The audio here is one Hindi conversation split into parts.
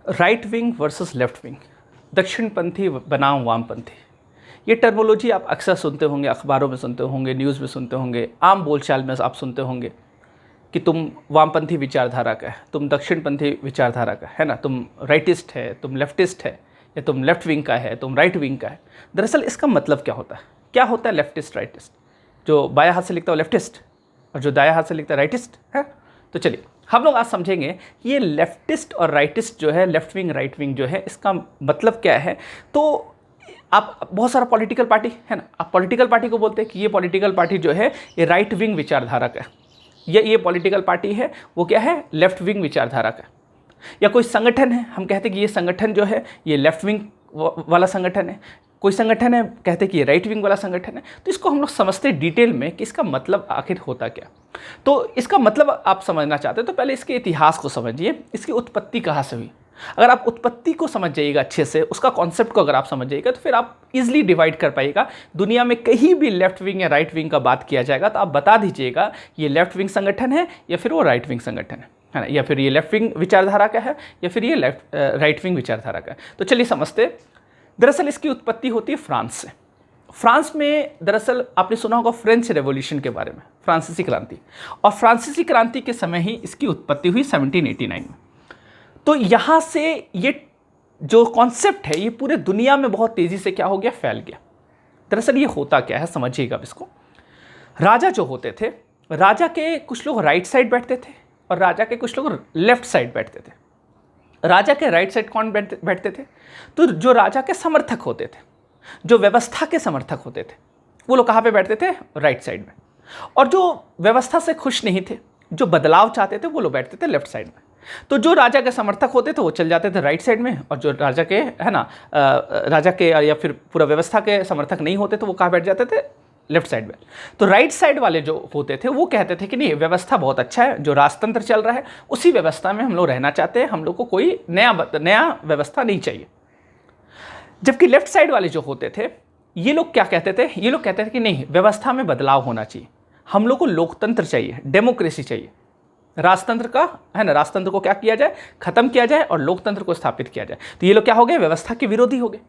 Right wing versus left wing, दक्षिणपंथी बनाम वामपंथी, ये टर्मोलॉजी आप अक्सर सुनते होंगे, अखबारों में सुनते होंगे, न्यूज़ में सुनते होंगे, आम बोलचाल में आप सुनते होंगे कि तुम वामपंथी विचारधारा का है, तुम दक्षिणपंथी विचारधारा का है ना, तुम राइटिस्ट है, तुम लेफ्टिस्ट है, या तुम लेफ्ट विंग का है, तुम राइट विंग का है। दरअसल इसका मतलब क्या होता है? क्या होता है लेफ्टिस्ट राइटिस्ट? जो बायां हाथ से लिखता है लेफ्टिस्ट और जो दायां हाथ से लिखता है राइटिस्ट है। तो चलिए हम लोग आज समझेंगे कि ये लेफ्टिस्ट और राइटिस्ट जो है, लेफ्ट विंग राइट विंग जो है, इसका मतलब क्या है। तो आप बहुत सारा पॉलिटिकल पार्टी है ना, आप पॉलिटिकल पार्टी को बोलते हैं कि ये पॉलिटिकल पार्टी जो है ये राइट विंग विचारधारा का है, या ये पॉलिटिकल पार्टी है वो क्या है, लेफ्ट विंग विचारधारा का। या कोई संगठन है, हम कहते हैं कि ये संगठन जो है ये लेफ्ट विंग वाला संगठन है, कोई संगठन है कहते हैं कि ये राइट विंग वाला संगठन है। तो इसको हम लोग समझते हैं डिटेल में कि इसका मतलब आखिर होता क्या। तो इसका मतलब आप समझना चाहते हैं तो पहले इसके इतिहास को समझिए, इसकी उत्पत्ति कहाँ से हुई। अगर आप उत्पत्ति को समझ जाइएगा अच्छे से, उसका कॉन्सेप्ट को अगर आप समझ जाइएगा, तो फिर आप इजीली डिवाइड कर पाइएगा। दुनिया में कहीं भी लेफ्ट विंग या राइट विंग का बात किया जाएगा तो आप बता दीजिएगा ये लेफ्ट विंग संगठन है या फिर वो राइट विंग संगठन है ना, या फिर ये लेफ्ट विंग विचारधारा का है या फिर ये राइट विंग विचारधारा का है। तो चलिए समझते। दरअसल इसकी उत्पत्ति होती है फ्रांस से। फ्रांस में दरअसल आपने सुना होगा फ्रेंच रेवोल्यूशन के बारे में, फ्रांसीसी क्रांति, और फ्रांसीसी क्रांति के समय ही इसकी उत्पत्ति हुई 1789 में। तो यहाँ से ये जो कॉन्सेप्ट है ये पूरे दुनिया में बहुत तेज़ी से क्या हो गया, फैल गया। दरअसल ये होता क्या है समझिएगा इसको। राजा जो होते थे, राजा के कुछ लोग राइट साइड बैठते थे और राजा के कुछ लोग लेफ्ट साइड बैठते थे। राजा के राइट साइड कौन बैठते थे? तो जो राजा के समर्थक होते थे, जो व्यवस्था के समर्थक होते थे, वो लोग कहाँ पे बैठते थे? राइट साइड में। और जो व्यवस्था से खुश नहीं थे, जो बदलाव चाहते थे, वो लोग बैठते थे लेफ्ट साइड में। तो जो राजा के समर्थक होते थे वो चल जाते थे राइट साइड में, और जो राजा के है ना राजा के या फिर पूरा व्यवस्था के समर्थक नहीं होते तो वो कहाँ बैठ जाते थे? लेफ्ट साइड में। तो राइट साइड वाले जो होते थे वो कहते थे कि नहीं, व्यवस्था बहुत अच्छा है, जो राजतंत्र चल रहा है उसी व्यवस्था में हम लोग रहना चाहते हैं, हम लोग को कोई नया व्यवस्था नहीं चाहिए। जबकि लेफ्ट साइड वाले जो होते थे ये लोग क्या कहते थे? ये लोग कहते थे कि नहीं, व्यवस्था में बदलाव होना चाहिए, हम लोग को लोकतंत्र चाहिए, डेमोक्रेसी चाहिए, राजतंत्र का है ना, राजतंत्र को क्या किया जाए, खत्म किया जाए और लोकतंत्र को स्थापित किया जाए। तो ये लोग क्या हो गए? व्यवस्था के विरोधी हो गए।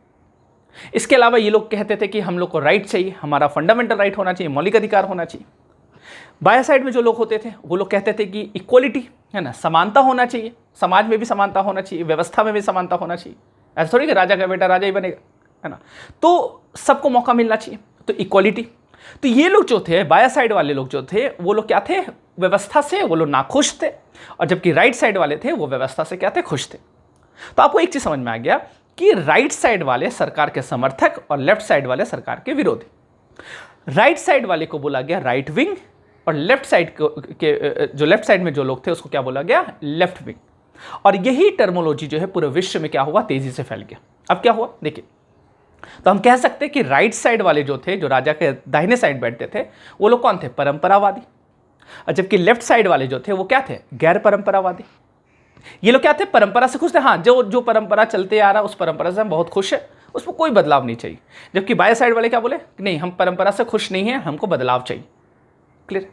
इसके अलावा ये लोग कहते थे कि हम लोग को राइट चाहिए, हमारा फंडामेंटल राइट होना चाहिए, मौलिक अधिकार होना चाहिए। बाया साइड में जो लोग होते थे वो लोग कहते थे कि इक्वलिटी है ना, समानता होना चाहिए, समाज में भी समानता होना चाहिए, व्यवस्था में भी समानता होना चाहिए। ऐसा थोड़ी कि राजा का बेटा राजा ही बनेगा, है ना, तो सबको मौका मिलना चाहिए, तो इक्वलिटी। तो ये लोग जो थे, बाया साइड वाले लोग जो थे, वो लोग क्या थे? व्यवस्था से वो लोग नाखुश थे, और जबकि राइट साइड वाले थे वो व्यवस्था से क्या थे? खुश थे। तो आपको एक चीज समझ में आ गया कि राइट साइड वाले सरकार के समर्थक और लेफ्ट साइड वाले सरकार के विरोधी। राइट साइड वाले को बोला गया राइट विंग, और लेफ्ट साइड के जो लेफ्ट साइड में जो लोग थे उसको क्या बोला गया? Left wing. और यही टर्मोलॉजी जो है पूरे विश्व में क्या हुआ? तेजी से फैल गया। अब क्या हुआ देखिए, तो हम कह सकते हैं कि राइट साइड वाले जो थे, जो राजा के दाहिने साइड बैठते थे, वो लोग कौन थे? परंपरावादी। और जबकि लेफ्ट साइड वाले जो थे वो क्या थे? गैर परंपरावादी। ये लोग क्या थे? परंपरा से खुश थे, हाँ, जो परंपरा चलते आ रहा है उस परंपरा से हम बहुत खुश है, उसमें कोई बदलाव नहीं चाहिए। जबकि बाएं साइड वाले क्या बोले? नहीं, हम परंपरा से खुश नहीं है, हमको बदलाव चाहिए। क्लियर?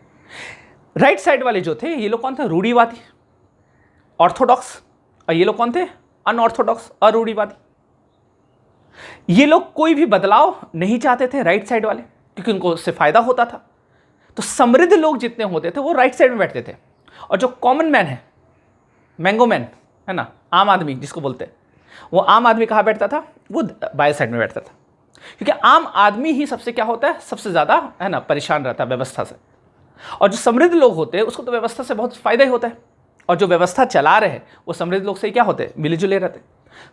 राइट साइड वाले जो थे ये लोग कौन थे? रूढ़िवादी, ऑर्थोडॉक्स। और ये लोग कौन थे? अनऑर्थोडॉक्स, अरूढ़िवादी। ये लोग कोई भी बदलाव नहीं चाहते थे, राइट साइड वाले, क्योंकि उनको उससे फायदा होता था। तो समृद्ध लोग जितने होते थे वो राइट साइड में बैठते थे, और जो कॉमन मैन है, मैंगो मैन है ना, आम आदमी जिसको बोलते हैं, वो आम आदमी कहाँ बैठता था? वो बाएं साइड में बैठता था, क्योंकि आम आदमी ही सबसे क्या होता है? सबसे ज़्यादा है ना परेशान रहता है व्यवस्था से। और जो समृद्ध लोग होते हैं उसको तो व्यवस्था से बहुत फायदा ही होता है, और जो व्यवस्था चला रहे हैं वो समृद्ध लोग से क्या होते हैं? मिले-जुले रहते हैं।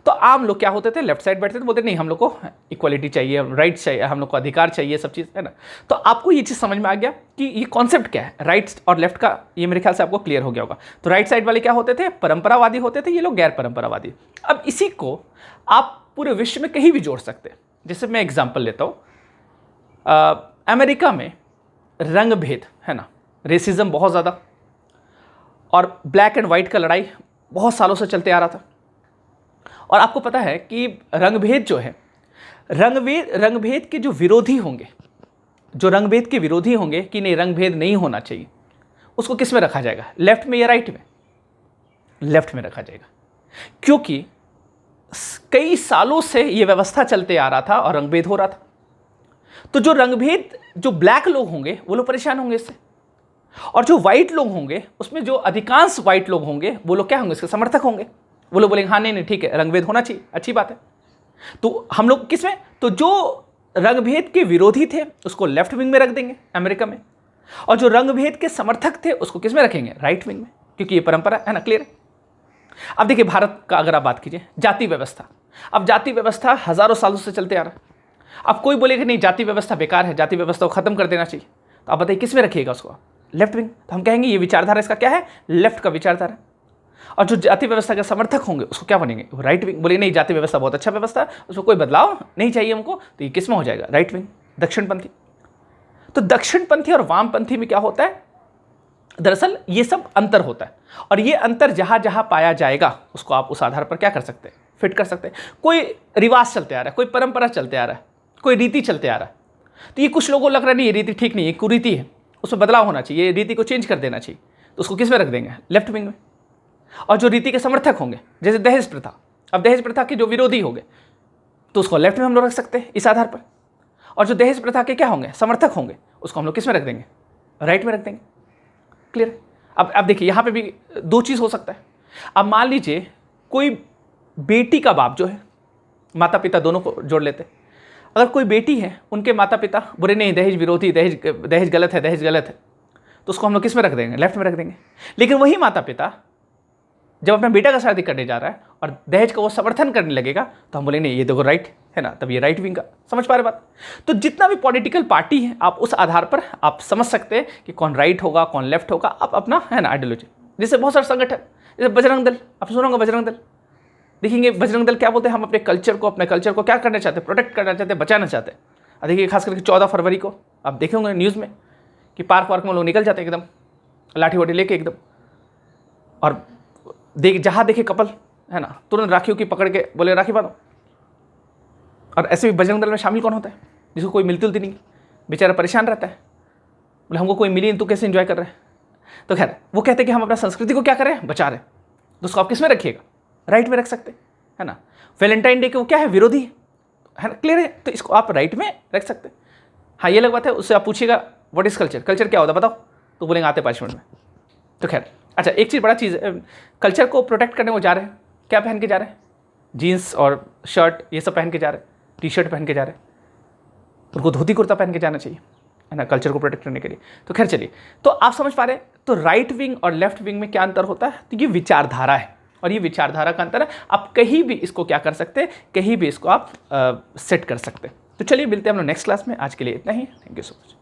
तो आम लोग क्या होते थे? लेफ्ट साइड बैठते थे, बोलते नहीं, हम लोग को इक्वलिटी चाहिए, राइट चाहिए, हम लोग को अधिकार चाहिए, सब चीज़ है ना। तो आपको ये चीज़ समझ में आ गया कि ये कॉन्सेप्ट क्या है, राइट और लेफ्ट का, ये मेरे ख्याल से आपको क्लियर हो गया होगा। तो राइट साइड वाले क्या होते थे? परंपरावादी होते थे, ये लोग गैर परंपरावादी। अब इसी को आप पूरे विश्व में कहीं भी जोड़ सकते हैं। जैसे मैं एग्जाम्पल लेता हूँ, अमेरिका में रंग भेद है ना, रेसिज्म बहुत ज़्यादा, और ब्लैक एंड वाइट का लड़ाई बहुत सालों से चलते आ रहा था। और आपको पता है कि रंगभेद जो है, रंगभेद के जो विरोधी होंगे, जो रंगभेद के विरोधी होंगे कि नहीं रंगभेद नहीं होना चाहिए, उसको किस में रखा जाएगा? लेफ्ट में या राइट में? लेफ्ट में रखा जाएगा, क्योंकि कई सालों से ये व्यवस्था चलते आ रहा था और रंगभेद हो रहा था। तो जो रंगभेद, जो ब्लैक लोग होंगे वो लोग परेशान होंगे इससे, और जो व्हाइट लोग होंगे उसमें जो अधिकांश व्हाइट लोग होंगे वो लोग क्या होंगे, इसके समर्थक होंगे। वो लोग बोलेंगे हाँ नहीं नहीं ठीक है, रंगभेद होना चाहिए, अच्छी बात है। तो हम लोग किसमें, तो जो रंगभेद के विरोधी थे उसको लेफ्ट विंग में रख देंगे अमेरिका में, और जो रंगभेद के समर्थक थे उसको किस में रखेंगे, राइट विंग में, क्योंकि ये परंपरा है ना। क्लियर है। अब देखिए भारत का अगर आप बात कीजिए, जाति व्यवस्था, अब जाति व्यवस्था हजारों सालों से चलते आ रहा है। अब कोई बोलेगा नहीं जाति व्यवस्था बेकार है, जाति व्यवस्था को खत्म कर देना चाहिए, तो आप बताइए किस में रखिएगा उसको, लेफ्ट विंग। तो हम कहेंगे ये विचारधारा इसका क्या है, लेफ्ट का विचारधारा। और जो जाति व्यवस्था के समर्थक होंगे उसको क्या बनेंगे, वो राइट विंग। बोलेंगे नहीं जाति व्यवस्था बहुत अच्छा व्यवस्था है, उसमें कोई बदलाव नहीं चाहिए हमको, तो ये किस में हो जाएगा, राइट विंग, दक्षिणपंथी। तो दक्षिणपंथी और वामपंथी में क्या होता है, दरअसल ये सब अंतर होता है, और ये अंतर जहां जहां पाया जाएगा उसको आप उस आधार पर क्या कर सकते हैं, फिट कर सकते हैं। कोई रिवाज चलते आ रहा है, कोई परंपरा चलते आ रहा है, कोई रीति चलते आ रहा है, तो ये कुछ लोगों को लग रहा है नहीं ये रीति ठीक नहीं है, कुरीति है, उसमें बदलाव होना चाहिए, ये रीति को चेंज कर देना चाहिए, तो उसको किस में रख देंगे, लेफ्ट विंग में। और जो रीति के समर्थक होंगे, जैसे दहेज प्रथा, अब दहेज प्रथा के जो विरोधी होंगे तो उसको लेफ्ट में हम लोग रख सकते हैं इस आधार पर। और जो दहेज प्रथा के क्या होंगे, समर्थक होंगे, उसको हम लोग किस में रख देंगे, राइट में रख देंगे। क्लियर। अब देखिए यहाँ पे भी दो चीज़ हो सकता है। अब मान लीजिए कोई बेटी का बाप जो है, माता पिता दोनों को जोड़ लेते, अगर कोई बेटी है उनके माता पिता बोले नहीं दहेज विरोधी, दहेज गलत है, दहेज गलत है, तो उसको हम लोग किस में रख देंगे, लेफ्ट में रख देंगे। लेकिन वही माता पिता जब अपना बेटा का शादी करने जा रहा है और दहेज का वो समर्थन करने लगेगा, तो हम बोलेंगे नहीं ये देखो राइट है ना, तब ये राइट विंग का। समझ पा रहे बात। तो जितना भी पॉलिटिकल पार्टी है आप उस आधार पर आप समझ सकते हैं कि कौन राइट होगा कौन लेफ्ट होगा, आप अपना है ना आइडियोलॉजी। जैसे बहुत सारे संगठन, जैसे बजरंग दल, आप सुनोगे बजरंग दल, देखेंगे बजरंग दल क्या बोलते हैं, हम अपने कल्चर को क्या करना चाहते हैं, प्रोटेक्ट करना चाहते हैं, बचाना चाहते हैं। देखिए खास करके 14 फरवरी को आप देखेंगे न्यूज़ में कि पार्क वार्क में लोग निकल जाते हैं एकदम लाठी वाठी लेके एकदम, और जहाँ देखे कपल है ना तुरंत राखियों की पकड़ के बोले राखी बांधो। और ऐसे भी बजरंग दल में शामिल कौन होता है, जिसको कोई मिलती उलती नहीं, बेचारा परेशान रहता है, बोले हमको कोई मिली तो कैसे एंजॉय कर रहे हैं। तो खैर वो कहते हैं कि हम अपना संस्कृति को क्या कर रहे हैं, बचा रहे हैं, तो उसको आप किस में रखिएगा, राइट में रख सकते है ना। वैलेंटाइन डे के वो क्या है, विरोधी है ना। क्लियर है। तो इसको आप राइट में रख सकते हैं। हाँ ये अलग बात है, उससे आप पूछिएगा व्हाट इज कल्चर, कल्चर क्या होता है बताओ, तो बोलेंगे आते 5 मिनट में। तो खैर अच्छा एक चीज़ बड़ा चीज़ है, कल्चर को प्रोटेक्ट करने वो जा रहे हैं, क्या पहन के जा रहे हैं, जीन्स और शर्ट ये सब पहन के जा रहे हैं, टी शर्ट पहन के जा रहे हैं, उनको धोती कुर्ता पहन के जाना चाहिए है ना, कल्चर को प्रोटेक्ट करने के लिए। तो खैर चलिए, तो आप समझ पा रहे हैं तो राइट विंग और लेफ्ट विंग में क्या अंतर होता है, तो ये विचारधारा है, और ये विचारधारा का अंतर है। आप कहीं भी इसको क्या कर सकते हैं, कहीं भी इसको आप सेट कर सकते हैं। तो चलिए मिलते हैं हम लोग नेक्स्ट क्लास में, आज के लिए इतना ही। Thank you so much.